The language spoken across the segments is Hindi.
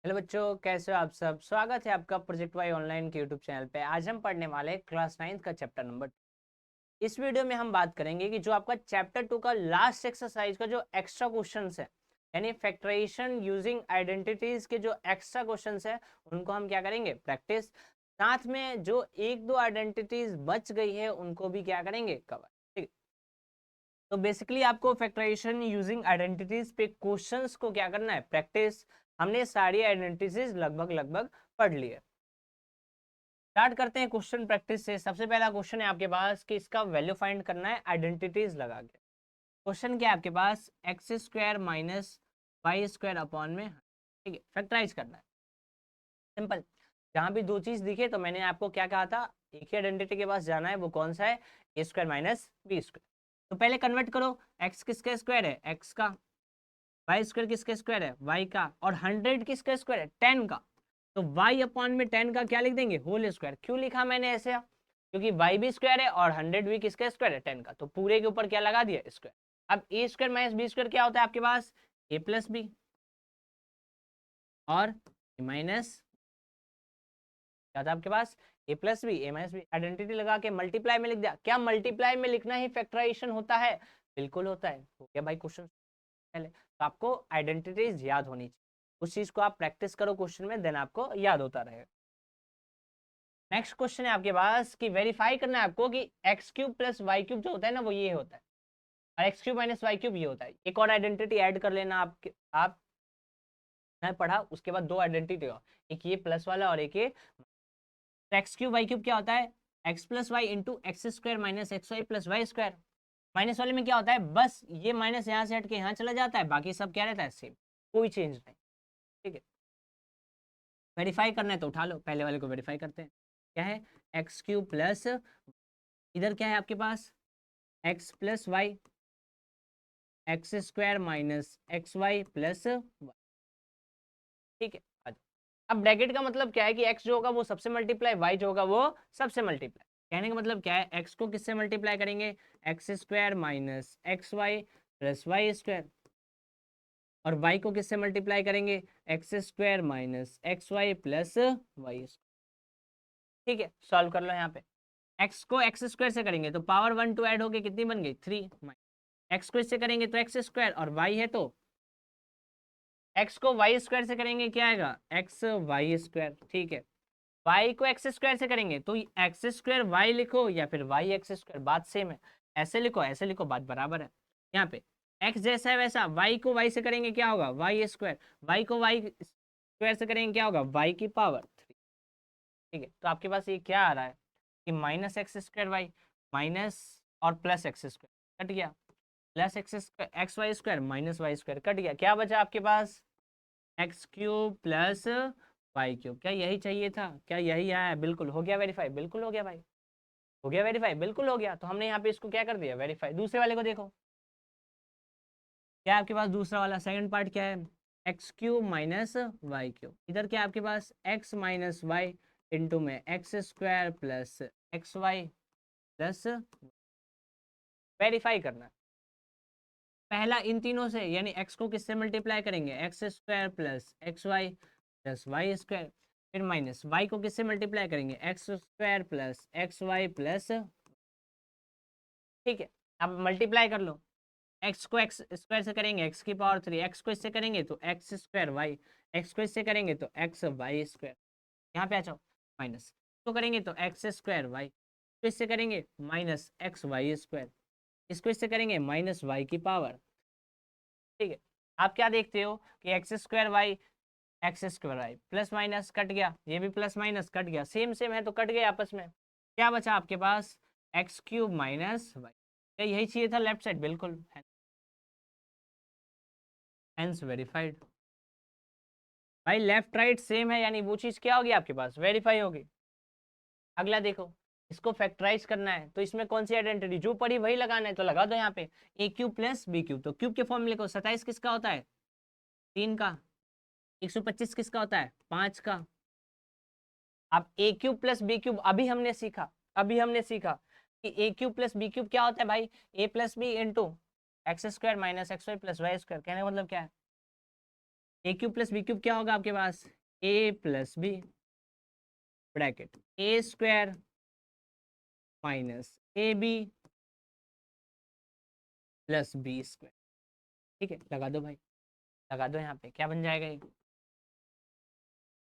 हेलो बच्चों, कैसे हो आप सब। स्वागत है आपका प्रोजेक्ट वाई ऑनलाइन के यूट्यूब चैनल पे। आज हम पढ़ने वाले हैं क्लास 9 का चैप्टर नंबर। इस वीडियो में हम बात करेंगे कि जो आपका चैप्टर 2 का लास्ट एक्सरसाइज का जो एक्स्ट्रा क्वेश्चंस है, यानी फैक्टराइजेशन यूजिंग आइडेंटिटीज के जो एक्स्ट्रा क्वेश्चंस है, उनको हम क्या करेंगे, प्रैक्टिस। साथ में जो एक दो आइडेंटिटीज बच गई है उनको भी क्या करेंगे, कवर। ठीक है, तो बेसिकली आपको फैक्टराइजेशन यूजिंग आइडेंटिटीज पे क्वेश्चंस को क्या करना है, प्रैक्टिस। हमने सारी आइडेंटिटीज लगभग लगभग पढ़ ली है। स्टार्ट करते हैं क्वेश्चन प्रैक्टिस से। सबसे पहला क्वेश्चन है आपके पास कि इसका वैल्यू फाइंड करना है आइडेंटिटीज लगा के। क्वेश्चन क्या है आपके पास, X square minus Y square upon में, ठीक है, फैक्टराइज करना है। सिंपल। जहां भी दो चीज दिखे तो मैंने आपको क्या कहा था, एक ही आइडेंटिटी के पास जाना है, वो कौन सा है, ए स्क्वायर माइनस बी स्क्वायर। तो पहले कन्वर्ट करो, एक्स किसका स्क्वायर है, एक्स का, वाई स्क्वायर किसका स्क्वायर है, वाई का, और 100 किसका स्क्वायर है, 10 का। तो वाई अपॉन में 10 का क्या लिख देंगे, होल स्क्वायर। क्यों लिखा मैंने ऐसे, क्योंकि वाई भी स्क्वायर है और 100 भी किसका स्क्वायर है, 10 का। तो पूरे के ऊपर क्या लगा दिया, स्क्वायर। अब ए स्क्वायर माइनस बी स्क्वायर क्या होता है आपके पास, ए प्लस बी, और माइनस क्या था आपके पास, A plus B, A minus B. Identity लगा के मल्टीप्लाई में लिख दिया। क्या मल्टीप्लाई में लिखना ही फैक्टराइजेशन होता है, बिल्कुल होता है। हो गया भाई क्वेश्चन पहले। तो आपको आइडेंटिटीज याद होनी चाहिए, उस चीज को आप प्रैक्टिस करो क्वेश्चन में, देन आपको याद होता रहेगा। नेक्स्ट क्वेश्चन है आपके पास कि वेरीफाई करना है आपको कि X cube plus Y cube जो होता है ना, वो ये होता है, और X cube minus Y cube ये होता है। एक और आइडेंटिटी ऐड कर लेना आप मैं पढ़ा उसके बाद दो आइडेंटिटी हो, एक ये प्लस वाला और एक ये। तो एक्स क्यूब वाई क्यूब क्या होता है, X plus Y into X square minus X Y plus Y square. Minus वाले में क्या होता है, बस ये माइनस यहाँ से हट के यहाँ चला जाता है, बाकी सब क्या रहता है, सेम, कोई चेंज नहीं। ठीक है, वेरीफाई करना है तो उठा लो, पहले वाले को वेरीफाई करते हैं। क्या है, एक्स क्यूब प्लस, इधर क्या है आपके पास, X plus Y, X square minus X Y plus Y. ठीक है, अब ब्रैकेट का मतलब क्या है कि एक्स जो होगा वो सबसे मल्टीप्लाई, वाई जो होगा वो सबसे मल्टीप्लाई। कहने का मतलब क्या है, एक्स को किससे मल्टीप्लाई करेंगे, X square minus X Y plus Y square, और वाई को किससे मल्टीप्लाई करेंगे, X square minus X Y plus Y. ठीक है, सॉल्व कर लो यहाँ पे। एक्स को एक्स स्क्वायर से करेंगे तो पावर 1 2 ऐड होके कितनी बन गई, 3। एक्स को इससे करेंगे तो एक्स स्क्वायर, और वाई है तो एक्स को वाई स्क्वायर से करेंगे क्या आएगा, एक्स वाई स्क्वायर। ठीक है, वाई को एक्स स्क्वायर से करेंगे तो एक्स स्क्वायर वाई लिखो या फिर वाई एक्स स्क्वायर, बात सेम है। ऐसे लिखो, बात बराबर है। यहाँ पे एक्स जैसा है वैसा, वाई को वाई से करेंगे क्या होगा, वाई स्क्वायर, वाई को वाई स्क्वायर से करेंगे क्या होगा, वाई की पावर 3। ठीक है, तो आपके पास ये क्या आ रहा है कि minus X square Y, minus और प्लस एक्स स्क्वायर कट गया, plus X square X Y square minus Y square cut गया, क्या बचा आपके पास, X cube plus Y cube. क्या यही चाहिए था, क्या यही आया, बिल्कुल हो गया वेरीफाई, बिल्कुल हो गया भाई, हो गया वेरीफाई, बिल्कुल हो गया। तो हमने यहाँ पे इसको क्या कर दिया, वेरीफाई। दूसरे वाले को देखो, क्या आपके पास दूसरा वाला सेकंड पार्ट क्या है, X cube minus Y cube. इधर क्या आपके पास, एक्स माइनस वाई इंटू में X square plus X Y plus, verify करना है। पहला इन तीनों से, यानी एक्स को किससे मल्टीप्लाई करेंगे, X square plus X Y plus Y square, फिर माइनस वाई को किससे मल्टीप्लाई करेंगे, X square plus X Y plus. ठीक है, अब मल्टीप्लाई कर लो, एक्स को एक्स स्क्वायर से करेंगे एक्स की पावर 3, एक्स को इससे करेंगे तो एक्स स्क्वायर वाई, एक्स को इससे करेंगे तो एक्स वाई स्क्वायर। यहाँ पे आ जाओ, माइनस तो करेंगे तो एक्स स्क्वायर वाई, तो इससे करेंगे माइनस एक्स वाई स्क्वायर, इसको इससे करेंगे माइनस वाई की पावर। ठीक है, आप क्या देखते हो कि X square Y plus minus cut गया, ये भी प्लस माइनस कट गया, सेम सेम है तो कट गए आपस में। क्या बचा आपके पास, एक्स क्यूब माइनस वाई। क्या यही चाहिए था लेफ्ट साइड, बिल्कुल, हेंस वेरीफाइड। भाई लेफ्ट राइट सेम है, यानी वो चीज क्या होगी आपके पास, वेरीफाई होगी। अगला देखो, इसको फैक्टराइज करना है तो इसमें कौन सी आइडेंटिटी जो पड़ी वही लगाना है, तो लगा दो यहाँ पे, ए क्यूब प्लस बी क्यूब। तो क्यूब के फॉर्म में लिखो, 27 किसका होता है, 3 का, 125 किसका होता है, 5 का। अब A cube plus B cube, अभी हमने सीखा कि A cube plus B cube क्या होता है भाई, A plus B into X square minus X Y plus Y square. कहने का मतलब क्या है, A cube plus B cube क्या होगा आपके पास, A plus B bracket A square minus A B plus B square. ठीक है, लगा दो भाई, लगा दो। यहाँ पे क्या बन जाएगा,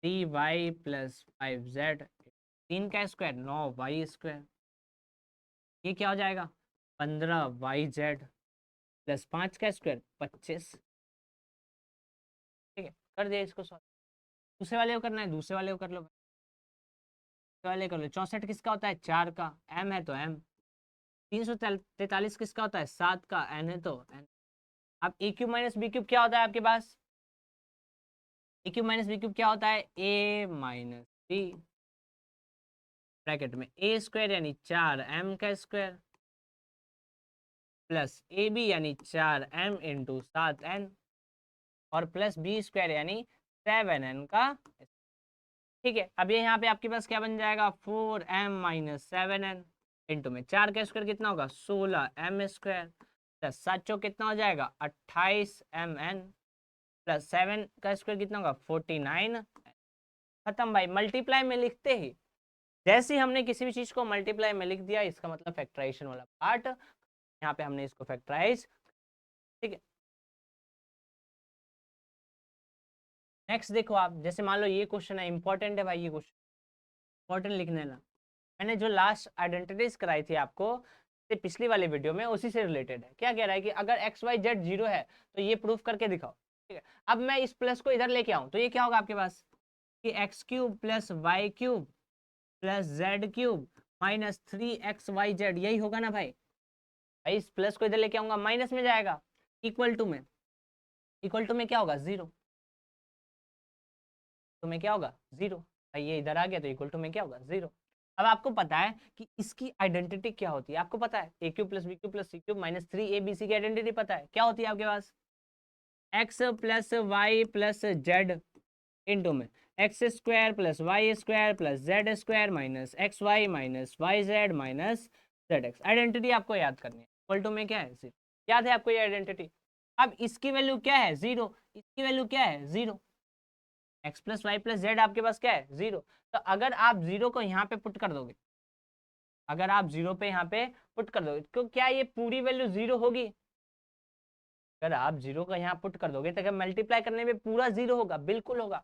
3y प्लस 5z, 3 का स्क्वायर 9y स्क्वायर, ये क्या हो जाएगा 15yz प्लस 5 का स्क्वायर 25। ठीक है, कर दिया इसको सॉल्व। दूसरे वाले को करना है, दूसरे वाले को कर लो, दूसरे वाले कर लो। 64 किसका होता है, 4 का, m है तो m। 343 किसका होता है, 7 का, n है तो n। अब A cube minus B cube क्या होता है आपके पास, ए क्यूब माइनस बी क्यूब क्या होता है, ए माइनस बी ब्रैकेट में ए स्क्वायर यानी 4m का स्क्वायर प्लस ए बी यानी 4m इंटू 7n और प्लस बी स्क्वायर यानी 7n का। ठीक है, अब ये यहाँ पे आपके पास क्या बन जाएगा, 4m माइनस 7n इंटू में 4 का स्क्वायर कितना होगा 16m स्क्वायर प्लस 7 चौक कितना हो जाएगा 28mn प्लस 7 का स्क्वायर कितना होगा 49। खत्म भाई। मल्टीप्लाई में लिखते ही जैसे ही हमने किसी भी चीज को मल्टीप्लाई में लिख दिया, इसका मतलब फैक्टराइजेशन वाला पार्ट, यहाँ पे हमने इसको फैक्टराइज। ठीक है, नेक्स्ट देखो आप, जैसे मान लो ये क्वेश्चन है, इंपॉर्टेंट है भाई, ये क्वेश्चन इंपॉर्टेंट लिखने ना। मैंने जो लास्ट आइडेंटिटीज कराई थी आपको पिछली वाली वीडियो में, उसी से रिलेटेड है। क्या कह रहा है कि अगर एक्स वाई जेड 0 है तो ये प्रूफ करके दिखाओ। ठीक है, अब मैं इस प्लस को इधर लेके आऊं तो ये क्या होगा आपके पास कि X cube plus Y cube plus Z cube minus 3xyz, यही होगा ना भाई। भाई इस प्लस को इधर लेके आऊंगा माइनस में जाएगा, इक्वल टू में, इक्वल टू में क्या होगा 0, तो में क्या होगा 0। भाई ये इधर आ गया तो इक्वल टू में क्या होगा 0। अब आपको पता है कि इसकी आइडेंटिटी क्या होती है, आपको पता है A cube plus B cube plus C cube minus 3abc की आइडेंटिटी पता है क्या होती है आपके पास, X plus Y plus Z into में X square plus Y square plus Z square minus X Y minus Y Z minus Z X. Identity आपको याद करनी है, इक्वल टू में क्या है 0। याद है आपको ये आइडेंटिटी। अब इसकी वैल्यू क्या है 0, इसकी वैल्यू क्या है 0, X plus Y plus Z आपके पास क्या है 0। तो अगर आप 0 को यहाँ पे पुट कर दोगे, अगर आप 0 पे यहाँ पे पुट कर दोगे तो क्या ये पूरी वैल्यू 0 होगी। अगर आप 0 का यहाँ पुट कर दोगे तो क्या मल्टीप्लाई करने में पूरा 0 होगा, बिल्कुल होगा।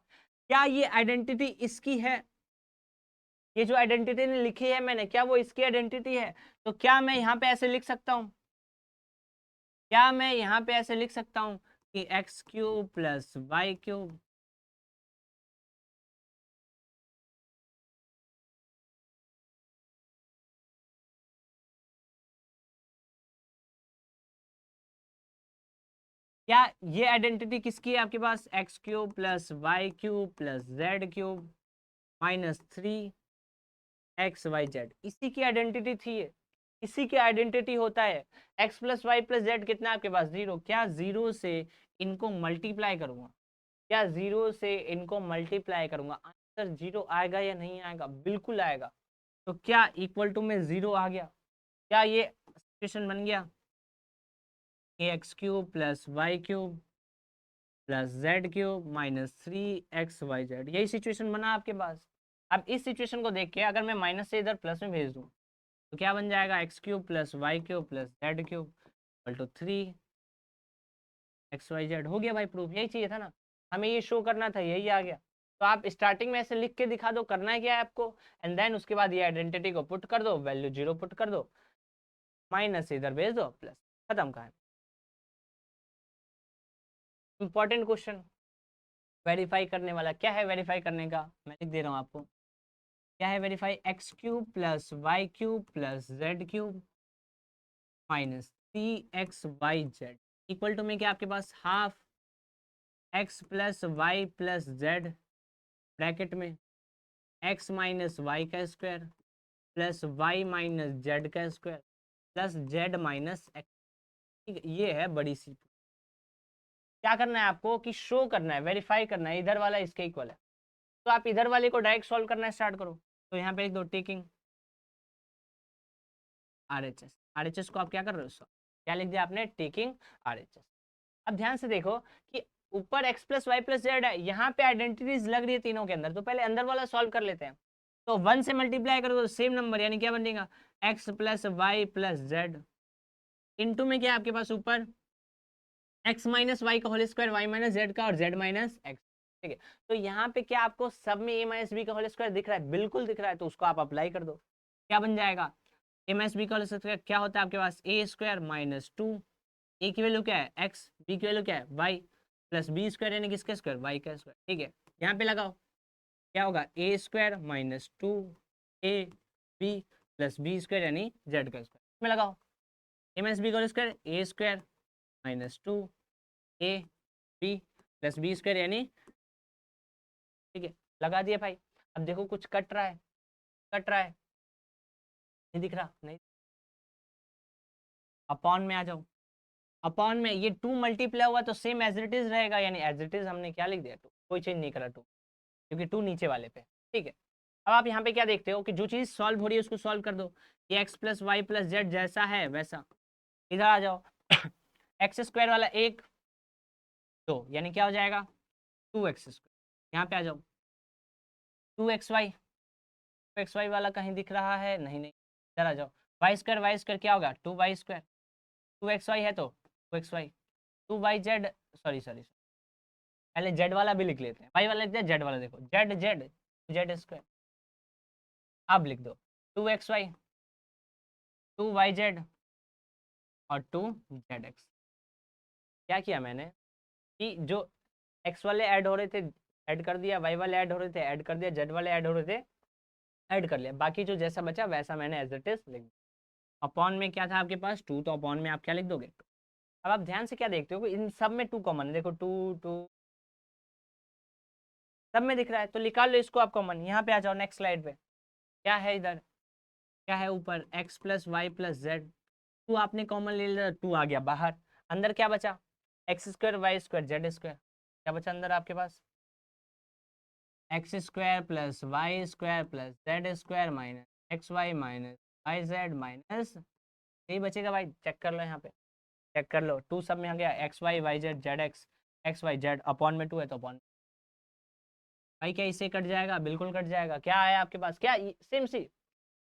क्या ये आइडेंटिटी इसकी है, ये जो आइडेंटिटी ने लिखी है मैंने, क्या वो इसकी आइडेंटिटी है। तो क्या मैं यहाँ पे ऐसे लिख सकता हूँ, क्या मैं यहाँ पे ऐसे लिख सकता हूँ कि X cube plus Y cube, क्या ये आइडेंटिटी किसकी है आपके पास, X cube plus Y cube plus Z cube minus 3xyz, इसी की आइडेंटिटी थी ये, इसी की आइडेंटिटी होता है। x plus Y plus Z कितना है आपके पास 0। क्या 0 से इनको मल्टीप्लाई करूंगा, क्या 0 से इनको मल्टीप्लाई करूंगा, आंसर 0 आएगा या नहीं आएगा, बिल्कुल आएगा। तो क्या इक्वल टू में 0 आ गया, क्या ये सिचुएशन बन गया कि X cube plus Y cube plus Z cube minus 3xyz, यही सिचुएशन बना आपके पास। अब इस सिचुएशन को देख के अगर मैं माइनस से इधर प्लस में भेज दूं तो क्या बन जाएगा, X cube plus Y cube plus Z cube equal to 3xyz। हो गया भाई प्रूफ, यही चाहिए था ना, हमें ये शो करना था, यही आ गया। तो आप स्टार्टिंग में ऐसे लिख के दिखा दो, करना है क्या है आपको, एंड देन उसके बाद ये आइडेंटिटी को पुट कर दो, वैल्यू 0 पुट कर दो, माइनस से इधर भेज दो प्लस, खत्म कहानी। Important question. वेरीफाई करने वाला क्या है, वेरीफाई करने का मैं लिख दे रहा हूँ आपको, क्या है verify, X cube plus Y cube plus Z cube minus 3xyz equal to में क्या आपके पास half X plus Y plus Z bracket में एक्स माइनस वाई का square plus Y minus Z का square plus Z minus X. ठीक है, ये है बड़ी सी। क्या करना है आपको कि शो करना है, वेरीफाई करना है इधर वाला इसके इक्वल है, तो आप इधर वाले को डायरेक्ट सॉल्व करना स्टार्ट करो। तो यहाँ पे लिख दो टेकिंग RHS, RHS को आप क्या कर रहे हो, क्या लिख दिया आपने, टेकिंग RHS। अब ध्यान से देखो कि ऊपर x plus Y plus Z है, यहाँ पे आइडेंटिटीज लग रही है तीनों के अंदर, तो पहले अंदर वाला सॉल्व कर लेते हैं। तो 1 से मल्टीप्लाई करो तो सेम नंबर, यानी क्या बनेगा x plus Y plus Z, into में क्या है आपके पास ऊपर x माइनस वाई का whole square, Y minus Z का, और z माइनस एक्स। ठीक है, तो यहाँ पे क्या आपको सब में a माइनस बी का होल स्क्वायर दिख रहा है? बिल्कुल दिख रहा है, तो उसको आप अप्लाई कर दो। क्या बन जाएगा? a माइनस बी का होल स्क्वायर क्या होता है आपके पास? ए स्क्वायर माइनस 2, ए की वैल्यू क्या है x, बी की वैल्यू क्या है y, प्लस बी स्क्वायर यानी किसका स्क्वायर? y का स्क्वायर। ठीक है, यहाँ पे लगाओ, क्या होगा? A square minus 2 A B plus B square यानी जेड का स्क्वायर। में लगाओ ए माइनस बी का whole square, A square minus 2 A B plus B square यानी, ठीक है लगा दिया भाई। अब देखो कुछ कट रहा है, कट रहा है, नहीं दिख रहा? नहीं, अपॉन में आ जाओ, अपॉन में ये 2 मल्टीप्लाई हुआ तो सेम एज इट इज रहेगा, यानी एज इट इज हमने क्या लिख दिया 2, कोई चेंज नहीं करा 2, क्योंकि 2 नीचे वाले पे। ठीक है, अब आप यहाँ पे क्या देखते हो कि जो चीज सॉल्व हो रही है उसको सॉल्व कर दो। ये X plus Y plus Z जैसा है वैसा, इधर आ जाओ एक्स स्क्वायर वाला 1 2, यानी क्या हो जाएगा 2x स्क्वायर। यहाँ पे आ जाओ 2xy वाला कहीं दिख रहा है? नहीं नहीं, इधर आ जाओ वाई स्क्वायर क्या होगा 2y स्क्वायर, 2xy है तो 2xy, 2yz, सॉरी सॉरी पहले जेड वाला भी लिख लेते हैं, वाई वाला लिखते हैं, जेड वाला देखो जेड जेड जेड स्क्वायर। अब लिख दो 2xy 2yz और 2zx। क्या किया मैंने कि जो x वाले ऐड हो रहे थे ऐड कर दिया, y वाले ऐड हो रहे थे ऐड कर दिया, z वाले ऐड हो रहे थे ऐड कर लिया, बाकी जो जैसा बचा वैसा मैंने एज इट इज लिख दिया। अपॉन में क्या था आपके पास 2, तो अपॉन में आप क्या लिख दोगे? अब आप ध्यान से क्या देखते हो कि इन सब में 2 कॉमन है, देखो 2 2 सब में दिख रहा है, तो निकाल लो इसको आप कॉमन। यहाँ पे आ जाओ नेक्स्ट स्लाइड पे, क्या है इधर, क्या है ऊपर x plus Y plus Z, 2 आपने कॉमन ले लिया, 2 आ गया बाहर, अंदर क्या बचा X square Y square Z square, क्या बचा अंदर आपके पास X square plus Y square plus Z square minus X Y minus Y Z minus, यही बचेगा भाई, चेक कर लो यहाँ पे, चेक कर लो 2 सब में आ गया X Y Y Z Z X, X Y Z upon में 2 है तो अपॉन भाई, क्या इससे कट जाएगा? बिल्कुल कट जाएगा। क्या आया आपके पास? क्या सेम सी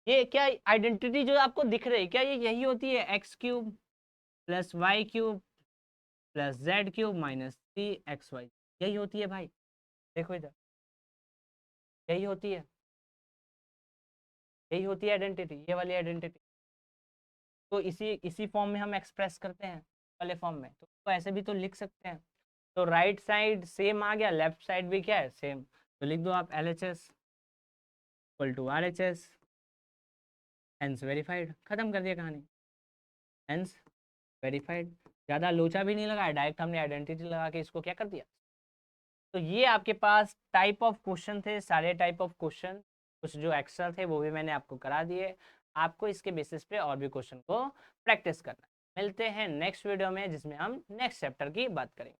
ये क्या आइडेंटिटी जो आपको दिख रही है, क्या ये यही होती है X cube plus Y cube plus Z cube minus 3xy, यही होती है भाई, देखो इधर यही होती है, यही होती है आइडेंटिटी, ये वाली आइडेंटिटी। तो इसी फॉर्म में हम एक्सप्रेस करते हैं वाले फॉर्म में, तो ऐसे भी तो लिख सकते हैं। तो राइट साइड सेम आ गया, लेफ्ट साइड भी क्या है सेम, तो लिख दो आप LHS equal to RHS, hence verified, खत्म कर दिया कहानी, हेंस वेरीफाइड। ज़्यादा लोचा भी नहीं लगाया, डायरेक्ट हमने आइडेंटिटी लगा के इसको क्या कर दिया। तो ये आपके पास टाइप ऑफ क्वेश्चन थे, सारे टाइप ऑफ क्वेश्चन, कुछ जो एक्स्ट्रा थे वो भी मैंने आपको करा दिए, आपको इसके बेसिस पे और भी क्वेश्चन को प्रैक्टिस करना है। मिलते हैं नेक्स्ट वीडियो में जिसमें हम नेक्स्ट चैप्टर की बात करेंगे।